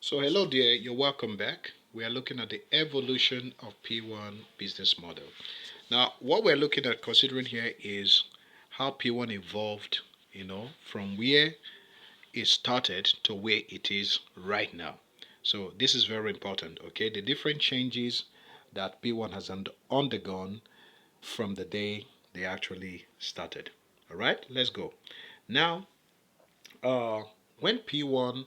So hello there, you're welcome back. We are looking at the evolution of P1 business model. Now, what we're looking at considering here is how P1 evolved, from where it started to where it is right now. So this is very important, okay? The different changes that P1 has undergone from the day they actually started. All right, let's go. Now, uh, when P1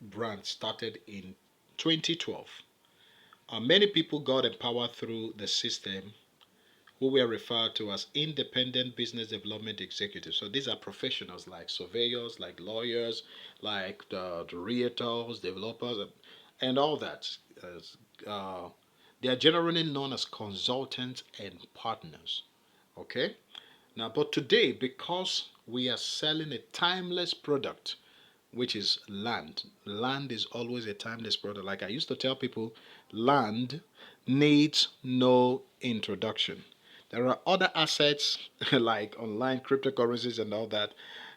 brand started in 2012, many people got empowered through the system who were referred to as independent business development executives. So these are professionals like surveyors, like lawyers, like the realtors, developers, and all that. Uh, they are generally known as consultants and partners. Okay? Now, but today, because we are selling a timeless product, which is land. Land is always a timeless product. Like I used to tell people, land needs no introduction. There are other assets like online cryptocurrencies and all that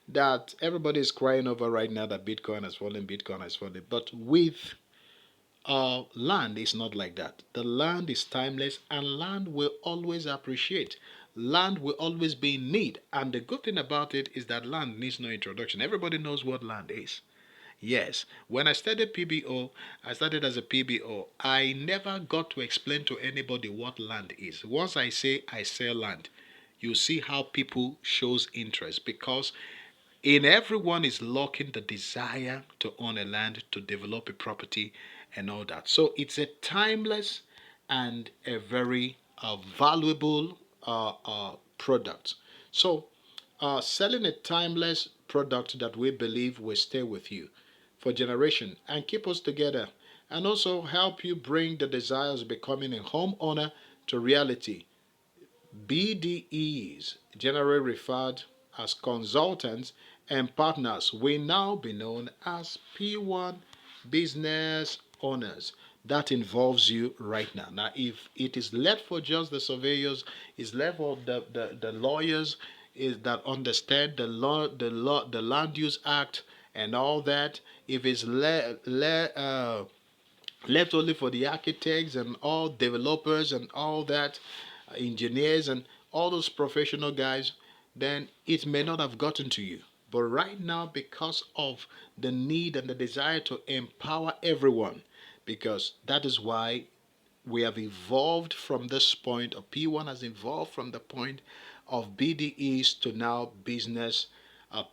that everybody is crying over right now that Bitcoin has fallen. But with land is not like that. The land is timeless and land will always appreciate. Land will always be in need. And the good thing about it is that land needs no introduction. Everybody knows what land is. Yes, when I started PBO, I started as a PBO. I never got to explain to anybody what land is. Once I say I sell land, you see how people shows interest because in everyone is locking the desire to own a land, to develop a property, and all that. So it's a timeless and a very valuable product. So selling a timeless product that we believe will stay with you for generation and keep us together and also help you bring the desires of becoming a homeowner to reality. BDEs, generally referred as consultants and partners, will now be known as P1 business owners. That involves you right now. Now, if it is left for just the surveyors, it's left for the lawyers is that understand the Land Use Act and all that. If it's left only for the architects and all developers and all that, engineers and all those professional guys, then it may not have gotten to you. But right now, because of the need and the desire to empower everyone, because that is why we have evolved from this point, or P1 has evolved from the point of BDEs to now business,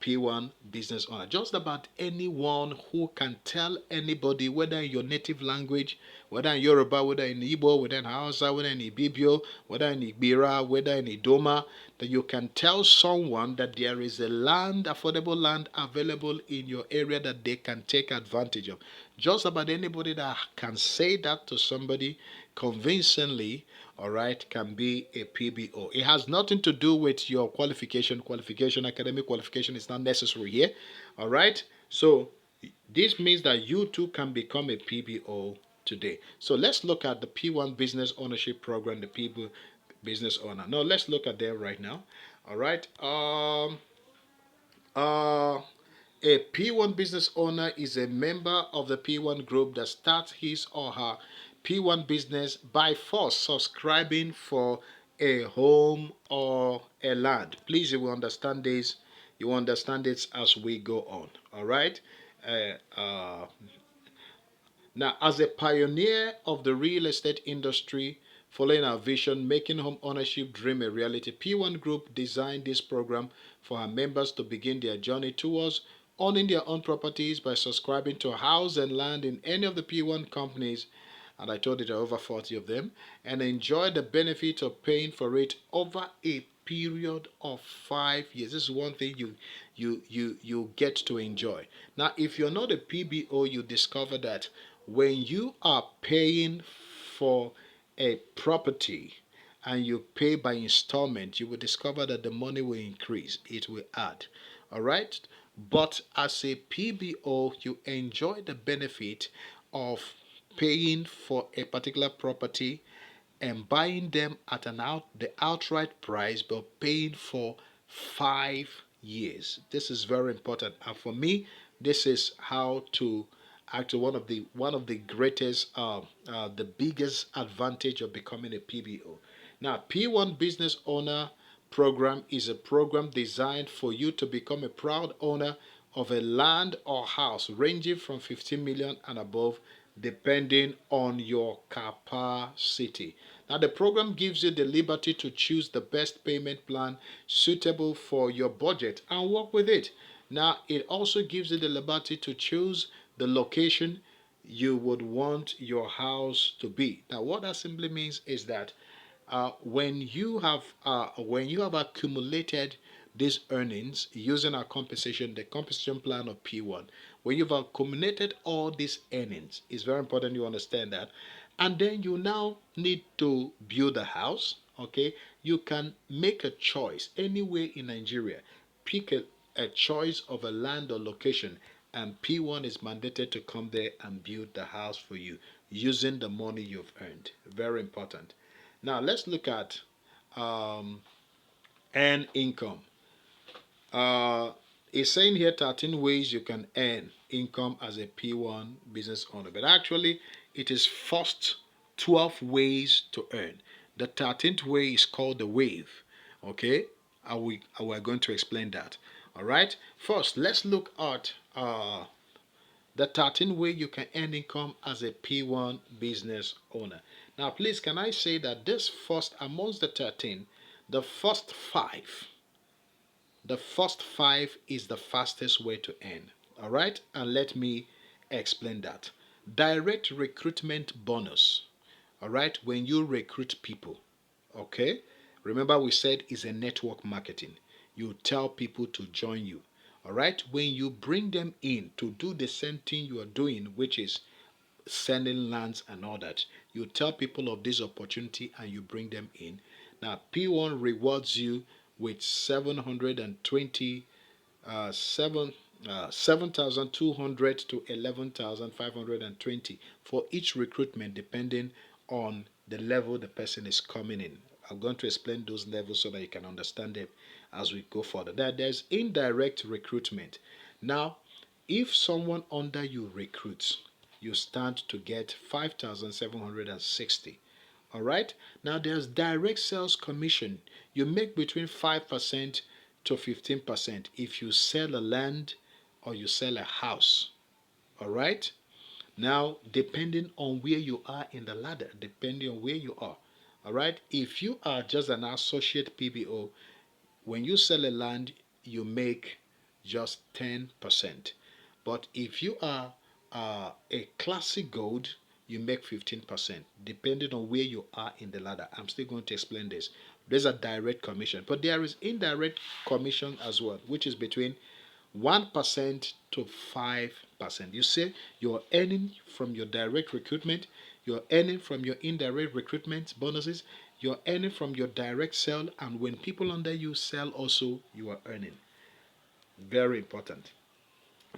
P1 business owner. Just about anyone who can tell anybody, whether in your native language, whether in Yoruba, whether in Igbo, whether in Hausa, whether in Ibibio, whether in Ibira, whether in Idoma, that you can tell someone that there is a land, affordable land available in your area that they can take advantage of. Just about anybody that can say that to somebody convincingly, all right, can be a PBO. It has nothing to do with your qualification, academic qualification is not necessary here, all right. So this means that you too can become a PBO today. So let's look at the P1 business ownership program, the people business owner. No, let's look at them right now. All right. Uh, a P1 business owner is a member of the P1 group that starts his or her P1 business by force subscribing for a home or a land. Please, you will understand this. You understand this as we go on. All right. Uh, uh, Now, as a pioneer of the real estate industry, following our vision, making home ownership dream a reality, P1 Group designed this program for our members to begin their journey towards owning their own properties by subscribing to a house and land in any of the P1 companies, and I told you there are over 40 of them, and enjoy the benefit of paying for it over a period of 5 years. This is one thing you get to enjoy. Now, if you're not a PBO, you discover that when you are paying for a property and you pay by installment, you will discover that the money will increase, it will add. All right. But as a PBO, you enjoy the benefit of paying for a particular property and buying them at the outright price, but paying for 5 years. This is very important, and for me, this is how to actually one of the greatest, the biggest advantage of becoming a PBO. Now, P1 Business Owner Program is a program designed for you to become a proud owner of a land or house ranging from 15 million and above, depending on your capacity. Now, the program gives you the liberty to choose the best payment plan suitable for your budget and work with it. Now, it also gives you the liberty to choose the location you would want your house to be. Now, what that simply means is that when you have accumulated these earnings using our compensation, the compensation plan of P1, when you've accumulated all these earnings, it's very important you understand that. And then you now need to build a house. Okay, you can make a choice anywhere in Nigeria. Pick a choice of a land or location, and P1 is mandated to come there and build the house for you using the money you've earned. Very important. Now let's look at um, earn income. Uh, it's saying here 13 ways you can earn income as a P1 business owner, but actually it is first 12 ways to earn. The 13th way is called the wave. Okay, are we going to explain that? All right. First, let's look at the 13 way you can earn income as a P1 business owner. Now, please, can I say that this first, amongst the 13, the first five, the first five is the fastest way to earn. All right, and let me explain that. Direct recruitment bonus. All right, when you recruit people, okay, remember we said it's a network marketing. You tell people to join you. All right, when you bring them in to do the same thing you are doing, which is selling lands and all that, you tell people of this opportunity and you bring them in. Now, P1 rewards you with 720 7 7,200 to 11,520 for each recruitment, depending on the level the person is coming in. I'm going to explain those levels so that you can understand them as we go further. There's indirect recruitment. Now, if someone under you recruits, you stand to get 5,760. All right. Now there's direct sales commission. You make between 5% to 15% if you sell a land or you sell a house. All right. Now, depending on where you are in the ladder, depending on where you are. All right. If you are just an associate PBO, when you sell a land, you make just 10%. But if you are a classic gold, you make 15%, depending on where you are in the ladder. I'm still going to explain this. There's a direct commission, but there is indirect commission as well, which is between 1% to 5%. You say you're earning from your direct recruitment, you're earning from your indirect recruitment bonuses, you're earning from your direct sell, and when people under you sell also, you are earning. Very important.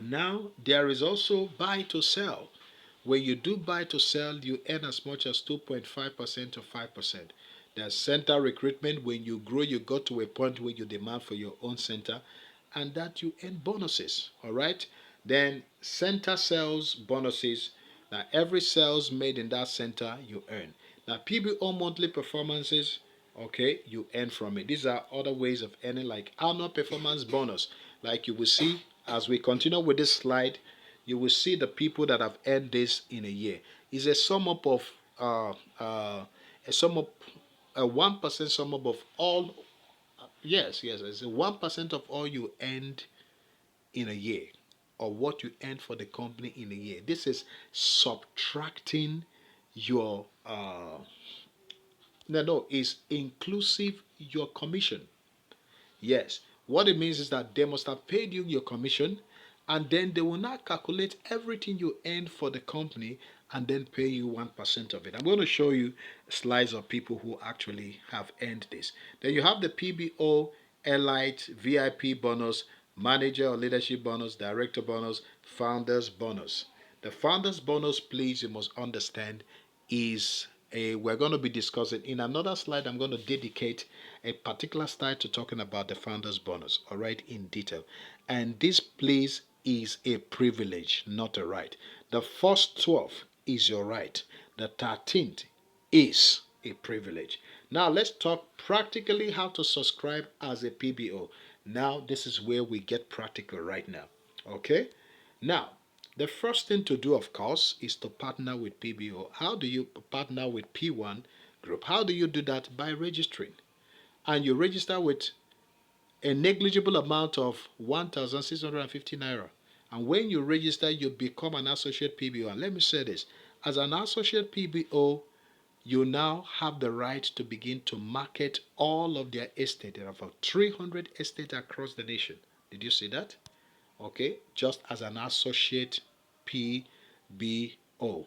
Now, there is also buy to sell. When you do buy to sell, you earn as much as 2.5% to 5%. There's center recruitment. When you grow, you go to a point where you demand for your own center and that you earn bonuses. All right. Then center sales bonuses. Now, every sales made in that center, you earn. Now, PBO monthly performances, okay, you earn from it. These are other ways of earning, like annual performance bonus. Like you will see as we continue with this slide, you will see the people that have earned this in a year. It's a sum up of a sum up a 1% sum up of all. Yes, it's a 1% of all you earned in a year, or what you earned for the company in a year. This is subtracting your no, is inclusive your commission. Yes. What it means is that they must have paid you your commission, and then they will now calculate everything you earned for the company and then pay you 1% of it. I'm going to show you slides of people who actually have earned this. Then you have the PBO, Elite, VIP bonus, manager or leadership bonus, director bonus, founders bonus. The founders bonus, please, you must understand, is we're going to be discussing in another slide. I'm going to dedicate a particular slide to talking about the founders bonus, all right, in detail. And this, please, is a privilege, not a right. The first 12 is your right. The 13th is a privilege. Now let's talk practically how to subscribe as a PBO. Now this is where we get practical right now. Okay? Now, the first thing to do, of course, is to partner with PBO. How do you partner with P1 Group? How do you do that? By registering. And you register with a negligible amount of 1,650 naira. And when you register, you become an associate PBO. And let me say this, as an associate PBO, you now have the right to begin to market all of their estate. There are about 300 estates across the nation. Did you see that? Okay, just as an associate PBO.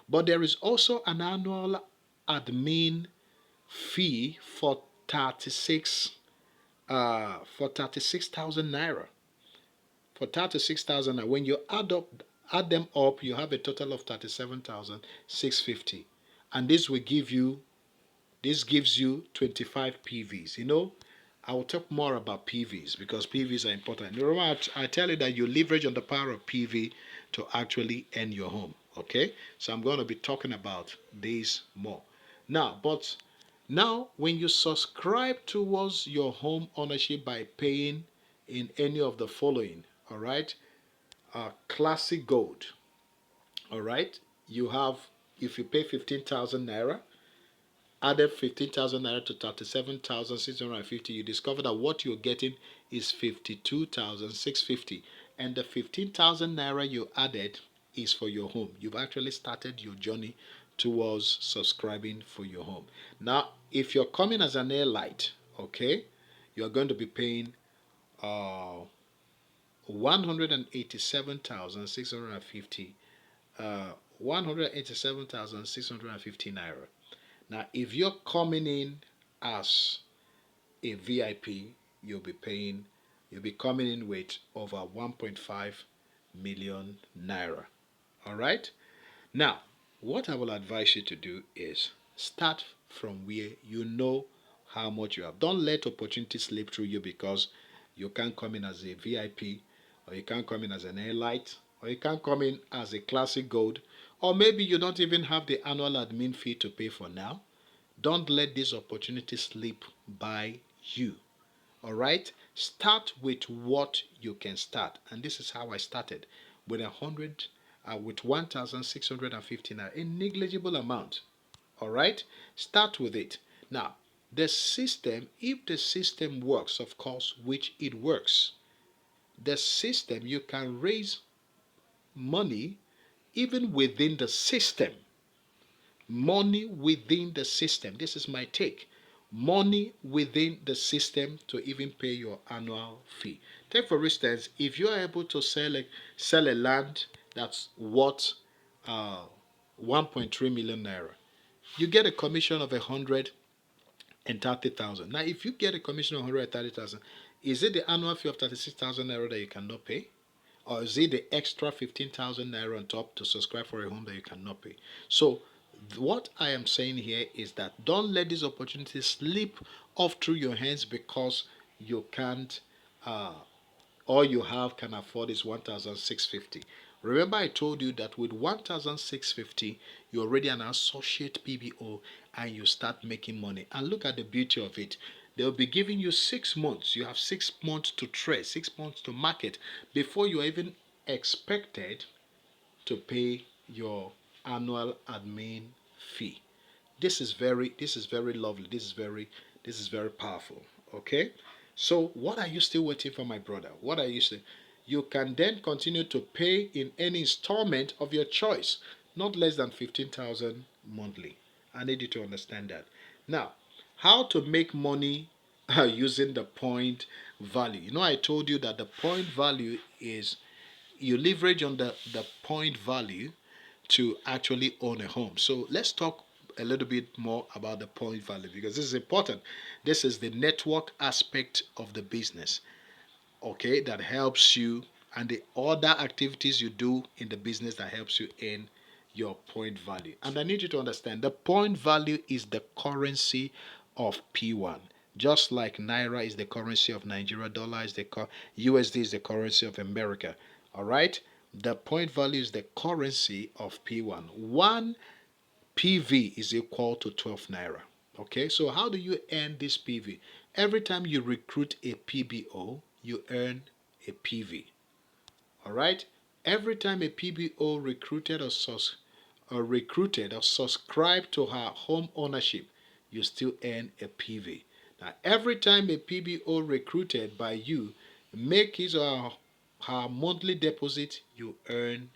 But there is also an annual admin fee for 36,000 naira. For 36,000 naira, when you add them up, you have a total of 37,650, and this gives you 25 PVs. I will talk more about PVs because PVs are important. Remember, I tell you that you leverage on the power of PV to actually earn your home. Okay, so I'm going to be talking about this more now, when you subscribe towards your home ownership by paying in any of the following, all right, classic gold, all right, you have, if you pay 15,000 naira, added 15,000 naira to 37,650, you discover that what you're getting is 52,650. And the 15,000 naira you added is for your home. You've actually started your journey towards subscribing for your home. Now, if you're coming as an airlight, okay, you're going to be paying 187,650 187,650 naira. Now, if you're coming in as a VIP, you'll be coming in with over 1.5 million naira. All right. Now, what I will advise you to do is start from where you know how much you have. Don't let opportunities slip through you because you can't come in as a VIP, or you can't come in as an airlight, or you can't come in as a classic gold, or maybe you don't even have the annual admin fee to pay for now. Don't let this opportunity slip by you. All right? Start with what you can start. And this is how I started with with 1,650 naira, a negligible amount. All right? Start with it. Now, the system, if the system works, of course, which it works, the system, you can raise money even within the system. Money within the system. This is my take. Money within the system to even pay your annual fee. Take for instance, if you are able to sell a land that's worth 1.3 million naira, you get a commission of 130,000. Now, if you get a commission of 130,000, is it the annual fee of 36,000 naira that you cannot pay? Or is it the extra 15,000 naira on top to subscribe for a home that you cannot pay? So what I am saying here is that don't let this opportunity slip off through your hands because you can't all you have can afford is 1,650. Remember I told you that with 1,650 you're already an associate PBO and you start making money. And look at the beauty of it. They'll be giving you 6 months. You have 6 months to trade, 6 months to market before you're even expected to pay your annual admin fee. This is very lovely. This is very powerful. Okay? So what are you still waiting for, my brother? What are you saying? You can then continue to pay in any installment of your choice, not less than 15,000 monthly. I need you to understand that. Now, how to make money using the point value. I told you that the point value is you leverage on the point value to actually own a home. So let's talk a little bit more about the point value because this is important. This is the network aspect of the business, okay, that helps you, and the other activities you do in the business that helps you in your point value. And I need you to understand the point value is the currency of P1. Just like Naira is the currency of Nigeria, dollar is USD is the currency of America. All right. The point value is the currency of P1. 1 PV is equal to 12 naira. Okay, so how do you earn this PV? Every time you recruit a PBO, you earn a PV. All right. Every time a PBO recruited or subscribed to her home ownership, you still earn a PV. Now, every time a PBO recruited by you make his or her monthly deposit, you earn